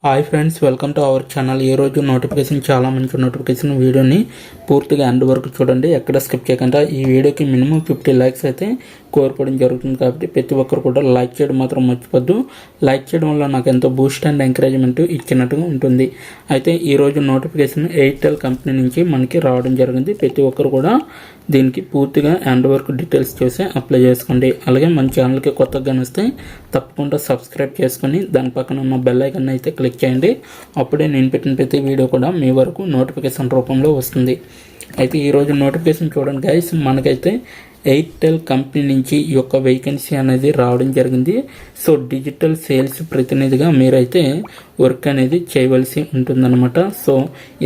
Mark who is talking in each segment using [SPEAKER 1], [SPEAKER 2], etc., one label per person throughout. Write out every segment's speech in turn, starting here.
[SPEAKER 1] Hi friends, welcome to our channel. ఈరోజు notification చాలా మంచి నోటిఫికేషన్. వీడియోని పూర్తిగా ఎండ్ వరకు చూడండి, ఎక్కడ స్కిప్ చేయకుండా. ఈ వీడియోకి మినిమం 50 లైక్స్ అయితే కోరుకోవడం జరుగుతుంది కాబట్టి ప్రతి ఒక్కరు కూడా లైక్ చేయడం మాత్రం మర్చిపోద్దు. లైక్ చేయడం వల్ల నాకు ఎంతో బూస్ట్ అండ్ ఎంకరేజ్మెంట్ ఇచ్చినట్టుగా ఉంటుంది. అయితే ఈరోజు నోటిఫికేషన్ ఎయిర్టెల్ కంపెనీ నుంచి మనకి రావడం జరిగింది. ప్రతి ఒక్కరు కూడా దీనికి పూర్తిగా ఎండ్ వరకు డీటెయిల్స్ చూసి అప్లై చేసుకోండి. అలాగే మన ఛానల్కి కొత్తగా వస్తే తప్పకుండా సబ్స్క్రైబ్ చేసుకొని దాని పక్కన ఉన్న బెల్ ఐకాన్ అయితే క్లిక్ చేయండి. అప్పుడే నేను పెట్టిన ప్రతి వీడియో కూడా మీ వరకు నోటిఫికేషన్ రూపంలో వస్తుంది. అయితే ఈరోజు నోటిఫికేషన్ చూడండి గైస్, మనకైతే ఎయిర్టెల్ కంపెనీ నుంచి ఈ యొక్క వేకెన్సీ అనేది రావడం జరిగింది. సో డిజిటల్ సేల్స్ ప్రతినిధిగా మీరైతే వర్క్ అనేది చేయవలసి ఉంటుందన్నమాట. సో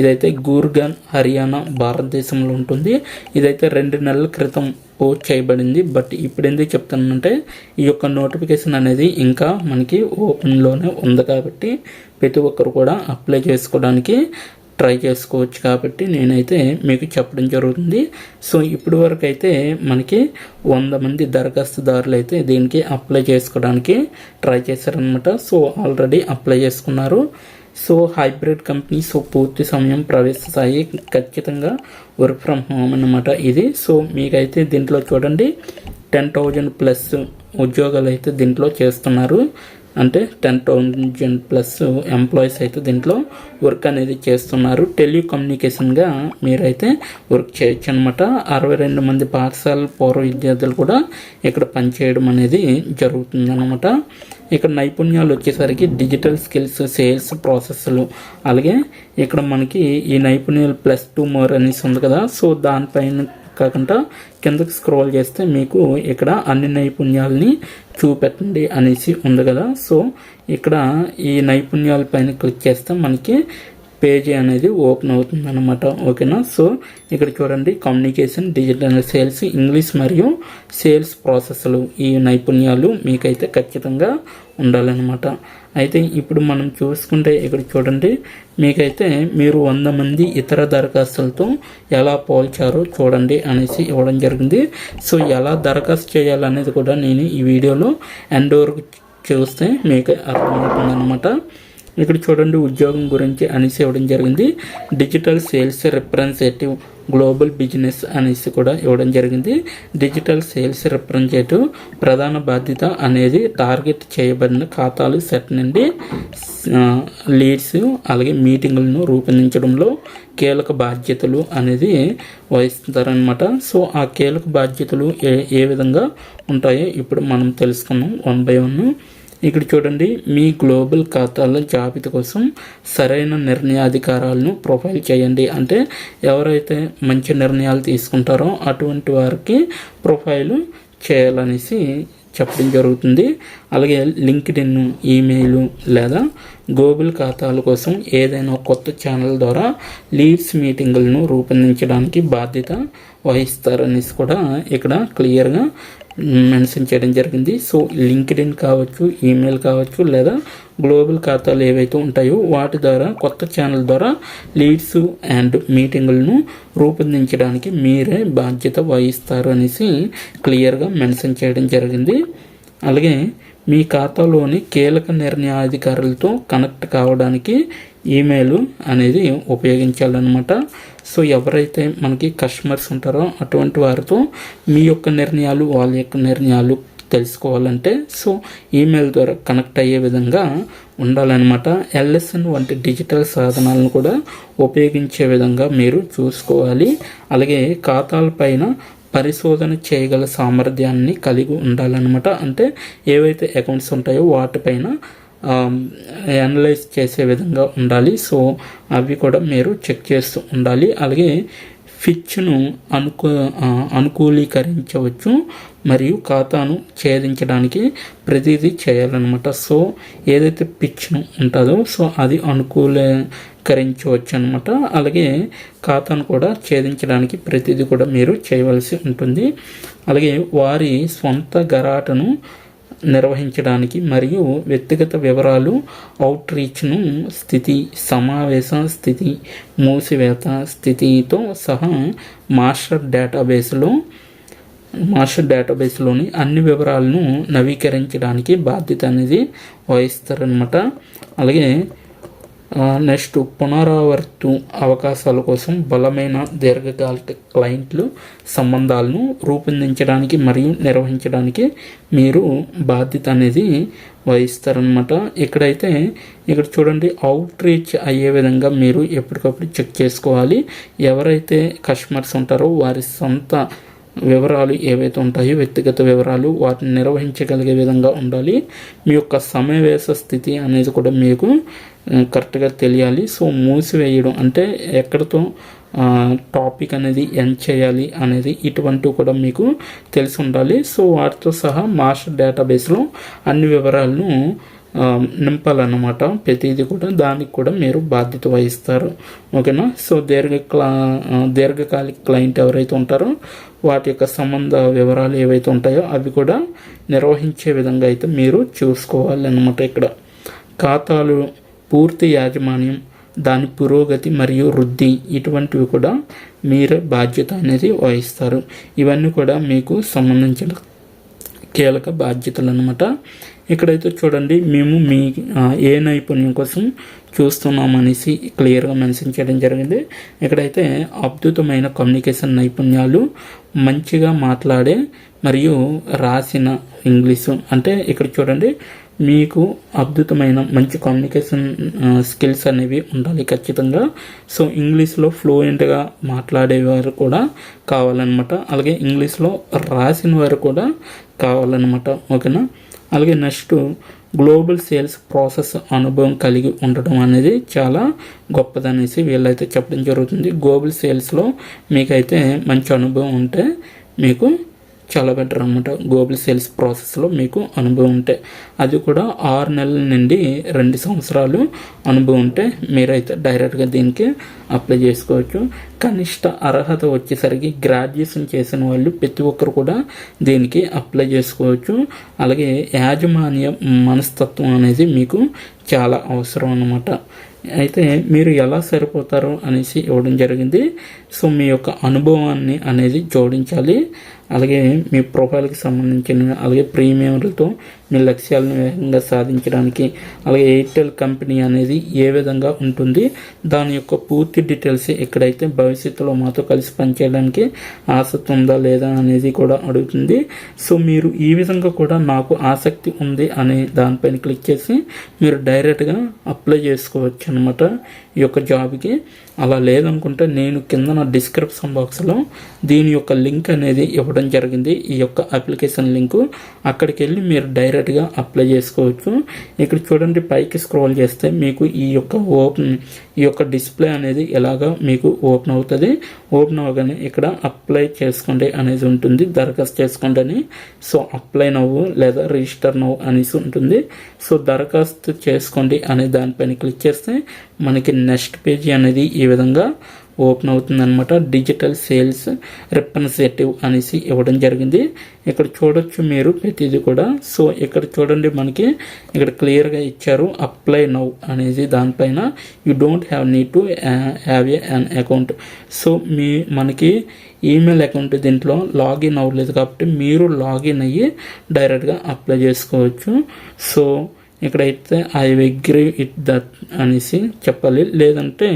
[SPEAKER 1] ఇదైతే గూర్గాన్, హర్యానా, భారతదేశంలో ఉంటుంది. ఇదైతే 2 నెలల క్రితం పోస్ట్ చేయబడింది. బట్ ఇప్పుడు ఎందుకు చెప్తానంటే ఈ యొక్క నోటిఫికేషన్ అనేది ఇంకా మనకి ఓపెన్లోనే ఉంది కాబట్టి ప్రతి ఒక్కరు కూడా అప్లై చేసుకోవడానికి ట్రై చేసుకోవచ్చు కాబట్టి నేనైతే మీకు చెప్పడం జరుగుతుంది. సో ఇప్పటి వరకు అయితే మనకి 100 మంది దరఖాస్తుదారులు అయితే దీనికి అప్లై చేసుకోవడానికి ట్రై చేశారనమాట. సో ఆల్రెడీ అప్లై చేసుకున్నారు. సో హైబ్రిడ్ కంపెనీ, సో పూర్తి సమయం ప్రవేశ స్థాయి, ఖచ్చితంగా వర్క్ ఫ్రమ్ హోమ్ అన్నమాట ఇది. సో మీకైతే దీంట్లో చూడండి 10,000+ ఉద్యోగాలు అయితే దీంట్లో చేస్తున్నారు. అంటే 10,000+ ఎంప్లాయీస్ అయితే దీంట్లో వర్క్ అనేది చేస్తున్నారు. టెలికమ్యూనికేషన్గా మీరైతే వర్క్ చేయొచ్చు అనమాట. 62 మంది పాఠశాల పూర్వ విద్యార్థులు కూడా ఇక్కడ పనిచేయడం అనేది జరుగుతుందన్నమాట. ఇక్కడ నైపుణ్యాలు వచ్చేసరికి డిజిటల్ స్కిల్స్, సేల్స్ ప్రాసెస్లు, అలాగే ఇక్కడ మనకి ఈ నైపుణ్యాలు +2 మోర్ అనేసి ఉంది కదా. సో దానిపైన కాకుండా కిందకి స్క్రోల్ చేస్తే మీకు ఇక్కడ అన్ని నైపుణ్యాలని చూపెట్టండి అనేసి ఉంది కదా. సో ఇక్కడ ఈ నైపుణ్యాల పైన క్లిక్ చేస్తే మనకి పేజీ అనేది ఓపెన్ అవుతుంది అనమాట. ఓకేనా. సో ఇక్కడ చూడండి కమ్యూనికేషన్, డిజిటల్ సేల్స్, ఇంగ్లీష్ మరియు సేల్స్ ప్రాసెస్లు, ఈ నైపుణ్యాలు మీకైతే ఖచ్చితంగా ఉండాలన్నమాట. అయితే ఇప్పుడు మనం చూసుకుంటే ఇక్కడ చూడండి మీకైతే మీరు 100 మంది ఇతర దరఖాస్తులతో ఎలా పోల్చారో చూడండి అనేసి ఇవ్వడం జరిగింది. సో ఎలా దరఖాస్తు చేయాలనేది కూడా నేను ఈ వీడియోలో ఎండ్ వరకు చూస్తే మీకు అర్థమవుతుంది అనమాట. ఇక్కడ చూడండి ఉద్యోగం గురించి అనేసి ఇవ్వడం జరిగింది. Digital sales representative global business అనేసి కూడా ఇవ్వడం జరిగింది. డిజిటల్ సేల్స్ రిప్రజెంటేటివ్ ప్రధాన బాధ్యత అనేది టార్గెట్ చేయబడిన ఖాతాలు సెట్ నుండి లీడ్స్, అలాగే మీటింగులను రూపొందించడంలో కీలక బాధ్యతలు అనేది వహిస్తారనమాట. సో ఆ కీలక బాధ్యతలు ఏ విధంగా ఉంటాయో ఇప్పుడు మనం తెలుసుకున్నాం 1 by 1. ఇక్కడ చూడండి మీ గ్లోబల్ ఖాతాల జాబితా కోసం సరైన నిర్ణయాధికారాలను ప్రొఫైల్ చేయండి. అంటే ఎవరైతే మంచి నిర్ణయాలు తీసుకుంటారో అటువంటి వారికి ప్రొఫైల్ చేయాలనేసి చెప్పడం జరుగుతుంది. అలాగే లింక్డ్ఇన్, ఈమెయిల్ లేదా గూగుల్ ఖాతాల కోసం ఏదైనా కొత్త ఛానల్ ద్వారా లీడ్స్ మీటింగులను రూపొందించడానికి బాధ్యత వహిస్తారనేసి కూడా ఇక్కడ క్లియర్గా మెన్షన్ చేయడం జరిగింది. సో లింక్డ్ఇన్ కావచ్చు, ఈమెయిల్ కావచ్చు, లేదా గ్లోబల్ ఖాతాలు ఏవైతే ఉంటాయో వాటి ద్వారా కొత్త ఛానల్ ద్వారా లీడ్స్ అండ్ మీటింగులను రూపొందించడానికి మీరే బాధ్యత వహిస్తారు అనేసి క్లియర్గా మెన్షన్ చేయడం జరిగింది. అలాగే మీ ఖాతాలోని కీలక నిర్ణయాధికారులతో కనెక్ట్ కావడానికి ఈమెయిల్ అనేది ఉపయోగించాలన్నమాట. సో ఎవరైతే మనకి కస్టమర్స్ ఉంటారో అటువంటి వారితో మీ యొక్క నిర్ణయాలు, వాళ్ళ యొక్క నిర్ణయాలు తెలుసుకోవాలంటే సో ఈమెయిల్ ద్వారా కనెక్ట్ అయ్యే విధంగా ఉండాలన్నమాట. LSN వంటి డిజిటల్ సాధనాలను కూడా ఉపయోగించే విధంగా మీరు చూసుకోవాలి. అలాగే ఖాతాలపైన పరిశోధన చేయగల సామర్థ్యాన్ని కలిగి ఉండాలన్నమాట. అంటే ఏవైతే అకౌంట్స్ ఉంటాయో వాటిపైన అనలైజ్ చేసే విధంగా ఉండాలి. సో అవి కూడా మీరు చెక్ చేస్తూ ఉండాలి. అలాగే ఫిచ్ను అనుకూలీకరించవచ్చు మరియు ఖాతాను ఛేదించడానికి ప్రతిదీ చేయాలన్నమాట. సో ఏదైతే పిచ్ను ఉంటుందో సో అది అనుకూలీకరించవచ్చు అనమాట. అలాగే ఖాతాను కూడా ఛేదించడానికి ప్రతిదీ కూడా మీరు చేయవలసి ఉంటుంది. అలాగే వారి స్వంత గరాటను నిర్వహించడానికి మరియు వ్యక్తిగత వివరాలు, అవుట్ రీచ్ను స్థితి, సమావేశ స్థితి, మూసివేత స్థితితో సహా మాస్టర్ డేటాబేస్లోని అన్ని వివరాలను నవీకరించడానికి బాధ్యత అనేది వహిస్తారనమాట. అలాగే నెక్స్ట్ పునరావృతం అవకాశాల కోసం బలమైన దీర్ఘకాలిక క్లయింట్లు సంబంధాలను రూపొందించడానికి మరియు నిర్వహించడానికి మీరు బాధ్యత అనేది వహిస్తారనమాట. ఇక్కడ చూడండి, అవుట్ రీచ్ అయ్యే విధంగా మీరు ఎప్పటికప్పుడు చెక్ చేసుకోవాలి. ఎవరైతే కస్టమర్స్ ఉంటారో వారి సొంత వివరాలు ఏవైతే ఉంటాయో వ్యక్తిగత వివరాలు వాటిని నిర్వహించగలిగే విధంగా ఉండాలి. మీ యొక్క సమావేశ స్థితి అనేది కూడా మీకు కరెక్ట్గా తెలియాలి. సో మూసివేయడం అంటే ఎక్కడితో టాపిక్ అనేది ఎండ్ చేయాలి అనేది ఇటువంటివి కూడా మీకు తెలిసి ఉండాలి. సో వాటితో సహా మాస్టర్ డేటాబేస్లో అన్ని వివరాలను నింపాలన్నమాట. ప్రతిదీ కూడా దానికి కూడా మీరు బాధ్యత వహిస్తారు. ఓకేనా. సో దీర్ఘకాలిక క్లయింట్ ఎవరైతే ఉంటారో వాటి యొక్క సంబంధ వివరాలు ఏవైతే ఉంటాయో అవి కూడా నిర్వహించే విధంగా అయితే మీరు చూసుకోవాలి అన్నమాట. ఇక్కడ ఖాతాలు పూర్తి యాజమాన్యం, దాని పురోగతి మరియు వృద్ధి ఇటువంటివి కూడా మీరే బాధ్యత అనేది వహిస్తారు. ఇవన్నీ కూడా మీకు సంబంధించిన కీలక బాధ్యతలు అన్నమాట. ఇక్కడైతే చూడండి, మేము మీ ఏ నైపుణ్యం కోసం చూస్తున్నామనేసి క్లియర్గా మెన్షన్ చేయడం జరిగింది. ఇక్కడైతే అద్భుతమైన కమ్యూనికేషన్ నైపుణ్యాలు, మంచిగా మాట్లాడే మరియు రాసిన ఇంగ్లీషు, అంటే ఇక్కడ చూడండి మీకు అద్భుతమైన మంచి కమ్యూనికేషన్ స్కిల్స్ అనేవి ఉండాలి ఖచ్చితంగా. సో ఇంగ్లీష్లో ఫ్లూయెంట్గా మాట్లాడేవారు కూడా కావాలన్నమాట. అలాగే ఇంగ్లీష్లో రాసిన వారు కూడా కావాలన్నమాట. ఓకేనా. అలాగే నెక్స్ట్ గ్లోబల్ సేల్స్ ప్రాసెస్ అనుభవం కలిగి ఉండడం అనేది చాలా గొప్పదనేసి వీళ్ళైతే చెప్పడం జరుగుతుంది. గ్లోబల్ సేల్స్లో మీకైతే మంచి అనుభవం ఉంటే మీకు చాలా బెటర్ అనమాట. గ్లోబల్ సేల్స్ ప్రాసెస్లో మీకు అనుభవం ఉంటే, అది కూడా 6 నెలల నుండి 2 సంవత్సరాలు అనుభవం ఉంటే మీరైతే డైరెక్ట్గా దీనికి అప్లై చేసుకోవచ్చు. కనిష్ట అర్హత వచ్చేసరికి గ్రాడ్యుయేషన్ చేసిన వాళ్ళు ప్రతి ఒక్కరు కూడా దీనికి అప్లై చేసుకోవచ్చు. అలాగే యాజమాన్య మనస్తత్వం అనేది మీకు చాలా అవసరం అన్నమాట. అయితే మీరు ఎలా సరిపోతారో అనేసి ఇవ్వడం జరిగింది. సో మీ యొక్క అనుభవాన్ని అనేది జోడించాలి. అలాగే మీ ప్రొఫైల్కి సంబంధించిన అలాగే ప్రీమియంలతో మీ లక్ష్యాలను వేగంగా సాధించడానికి, అలాగే ఎయిర్టెల్ కంపెనీ అనేది ఏ విధంగా ఉంటుంది దాని యొక్క పూర్తి డీటెయిల్స్ ఎక్కడైతే భవిష్యత్తులో మాతో కలిసి పనిచేయడానికి ఆసక్తి ఉందా లేదా అనేది కూడా అడుగుతుంది. సో మీరు ఈ విధంగా కూడా నాకు ఆసక్తి ఉంది అనే దానిపైన క్లిక్ చేసి మీరు డైరెక్ట్గా అప్లై చేసుకోవచ్చు అనమాట ఈ యొక్క జాబ్కి. అలా లేదనుకుంటే నేను కింద నా డిస్క్రిప్షన్ బాక్స్లో దీని యొక్క లింక్ అనేది ఇవ్వడం జరిగింది, ఈ యొక్క అప్లికేషన్ లింకు. అక్కడికి వెళ్ళి మీరు డైరెక్ట్గా అప్లై చేసుకోవచ్చు. ఇక్కడ చూడండి, పైకి స్క్రోల్ చేస్తే మీకు ఈ యొక్క డిస్ప్లే అనేది ఎలాగా మీకు ఓపెన్ అవుతుంది. ఓపెన్ అవ్వగానే ఇక్కడ అప్లై చేసుకోండి అనేది ఉంటుంది, దరఖాస్తు చేసుకోండి అని. సో అప్లై నవ్వు లేదా రిజిస్టర్ నవ్వు అనేసి ఉంటుంది. సో దరఖాస్తు చేసుకోండి అనే దానిపైన క్లిక్ చేస్తే మనకి నెక్స్ట్ పేజీ అనేది ఈ విధంగా ఓపెన్ అవుతుంది అనమాట. డిజిటల్ సేల్స్ రిప్రజెంటేటివ్ అనేసి ఇవ్వడం జరిగింది. ఇక్కడ చూడొచ్చు మీరు ప్రతిదీ కూడా. సో ఇక్కడ చూడండి, మనకి ఇక్కడ క్లియర్గా ఇచ్చారు అప్లై నౌ అనేది. దానిపైన you don't need to have an account. So మనకి ఈమెయిల్ అకౌంట్ దీంట్లో లాగిన్ అవ్వలేదు కాబట్టి మీరు లాగిన్ అయ్యి డైరెక్ట్గా అప్లై చేసుకోవచ్చు. సో ఇక్కడైతే ఐ అగ్రీ ఇట్ దట్ అనేసి చెప్పాలి. లేదంటే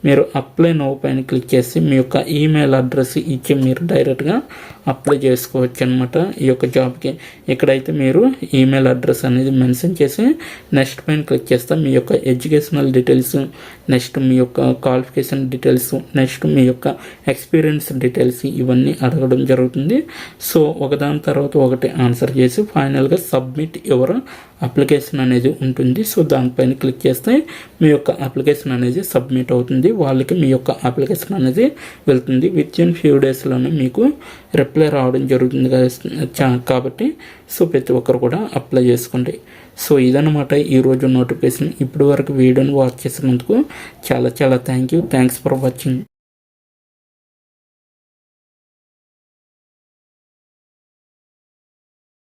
[SPEAKER 1] మీరు అప్లై నౌ పైన క్లిక్ చేసి మీ యొక్క ఈమెయిల్ అడ్రస్ ఇచ్చి మీరు డైరెక్ట్గా అప్లై చేసుకోవచ్చు అనమాట ఈ యొక్క జాబ్కి. ఇక్కడైతే మీరు ఈమెయిల్ అడ్రస్ అనేది మెన్షన్ చేసి నెక్స్ట్ పైన క్లిక్ చేస్తే మీ యొక్క ఎడ్యుకేషనల్ డీటెయిల్స్, నెక్స్ట్ మీ యొక్క క్వాలిఫికేషన్ డీటెయిల్స్, నెక్స్ట్ మీ యొక్క ఎక్స్పీరియన్స్ డీటెయిల్స్ ఇవన్నీ అడగడం జరుగుతుంది. సో ఒకదాని తర్వాత ఒకటి ఆన్సర్ చేసి ఫైనల్గా సబ్మిట్ యువర్ అప్లికేషన్ అనేది ఉంటుంది. సో దానిపైన క్లిక్ చేస్తే మీ యొక్క అప్లికేషన్ అనేది సబ్మిట్ అవుతుంది. వాళ్ళకి మీ యొక్క అప్లికేషన్ అనేది వెళ్తుంది. విత్ ఇన్ ఫ్యూ డేస్లోనే మీకు రిప్లై రావడం జరుగుతుంది కాబట్టి సో ప్రతి ఒక్కరు కూడా అప్లై చేసుకోండి. సో ఇదన్నమాట ఈరోజు నోటిఫికేషన్. ఇప్పటి వరకు వీడియోని వాచ్ చేసినందుకు చాలా థ్యాంక్స్ ఫర్ వాచింగ్.